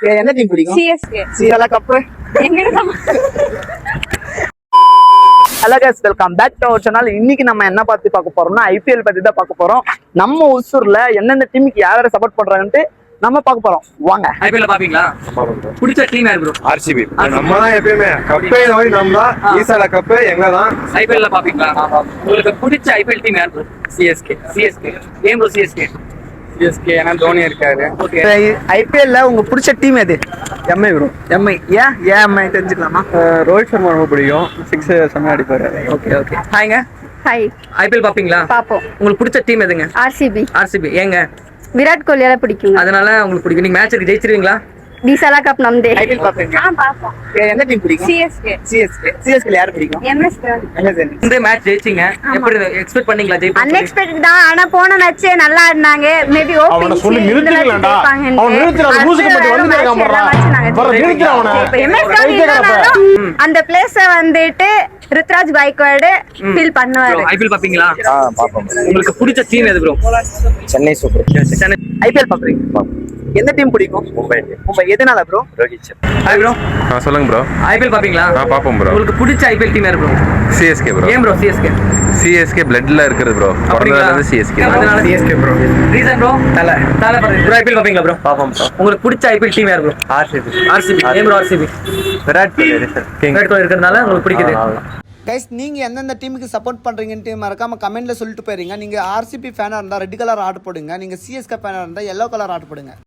என்ன டீம் பிடிக்கும்? சிஎஸ்கே. சீரலா cup. Hello guys, welcome back to our channel. இன்னைக்கு நம்ம என்ன பத்தி பார்க்க போறோம்னா ஐபிஎல் பத்தி தான் பார்க்க போறோம். நம்ம ஒசூர்ல எந்தெந்த டீமுக்கு யாரை சப்போர்ட் பண்றாங்கன்னு நம்ம பார்க்க போறோம். வாங்க. ஐபிஎல் பாப்பீங்களா? பிடிச்ச டீம் யார் ப்ரோ? ஆர்சிபி. நம்ம தான் எப்பயுமே கப்பே நோய் நம்ம தான் ஈசால கப்பு எங்க தான். ஐபிஎல் பாப்பீங்களா? உங்களுக்கு பிடிச்ச ஐபிஎல் டீம் யார் ப்ரோ? சிஎஸ்கே. சிஎஸ்கே ஏன் ப்ரோ சிஎஸ்கே? சிஎஸ்கே ஏன்னா தோனி இருக்காரு. ஓகே. ஐபிஎல்ல உங்க பிடிச்ச டீம் எது? MI bro. எம்ஐ. ஏன் எம்ஐ தெரிஞ்சுக்கலாமா? ரோஹித் சர்மா ரொம்ப பிடிக்கும். 6 செம்ம அடிப்பாரு. Okay okay. ஹாய்ங்க. ஹாய். ஐபிஎல் பாப்பீங்களா? பாப்போம். உங்களுக்கு பிடிச்ச டீம் எதுங்க? ஆர்சிபி. ஆர்சிபி. ஏங்க? விராட் கோலியால பிடிக்கும். அதனால உங்களுக்கு பிடிக்கும். நீங்க மேட்ச் ஜெயிச்சிருவீங்களா? டிசாலா கப் நம்தே. ஐபிஎல் பாப்பீங்க? பாப்போம். என்ன டீம் பிடிக்கும்? சிஎஸ்கே. சிஎஸ்கே யார் பிடிக்கும்? எம்எஸ். இந்த மேட்ச் ஜெயிச்சிங்க. எப்படி எக்ஸ்பெக்ட் பண்ணீங்களா ஜெயிப்பாங்க? அன்எக்ஸ்பெக்டட் தான். ஆனா போன மேட்ச் நல்லா ஆடினாங்க. மேபி அவன சொல்லி நிறுத்திக்கலாம்டா. அவன் நிறுத்திற அந்த மூசுக்கு மட்டும் வந்து கேமரா. வர நிறுத்திற அவன. இப்போ எம்எஸ் அந்த பிளேஸ வந்துட்டு ருத்ராஜ் பைக்வாட் ஃபீல் பண்ணுவாரு. ஐபிஎல் பாப்பீங்களா? பாப்போம். உங்களுக்கு பிடிச்ச டீம் எது bro? Chennai super. Chennai. IPL பாக்குறீங்க? எந்த டீம் பிடிக்கும்? மும்பை. எதனால bro? Rohit Sharma. Hi bro. சொல்லுங்க ப்ரோ. ஐபிஎல் பாப்பீங்களா? பாப்போம் ப்ரோ. உங்களுக்கு பிடிச்ச ஐபிஎல் டீம் யார் ப்ரோ? CSK bro. ஏன் ப்ரோ சிஎஸ்கே? சிஎஸ்கே பிளட்ல இருக்குது ப்ரோ. பிறந்ததுல இருந்து சிஎஸ்கே. அதனால சிஎஸ்கே ப்ரோ. Reason bro? தல ப்ரோ. ஐபிஎல் பாப்பீங்களா ப்ரோ? பாப்போம் ப்ரோ. உங்களுக்கு பிடிச்ச ஐபிஎல் டீம் யார் ப்ரோ? ஆர்சிபி. ஆர்சிபி. ஏன் bro RCB? Virat Kohli king. Virat Kohli இருக்கிறதுனால உங்களுக்கு பிடிக்குது. கைஸ், நீங்க எந்தெந்த டீமுக்கு சப்போர்ட் பண்றீங்கன்ட்டு மறக்காம கமெண்ட்ல சொல்லிட்டு போயிருங்க. நீங்க ஆர்சிபி ஃபேனா இருந்தா ரெட் கலர் ஆர்டர் போடுங்க. நீங்க சிஎஸ்கே ஃபேனா இருந்தா yellow கலர் ஆர்டர் போடுங்க.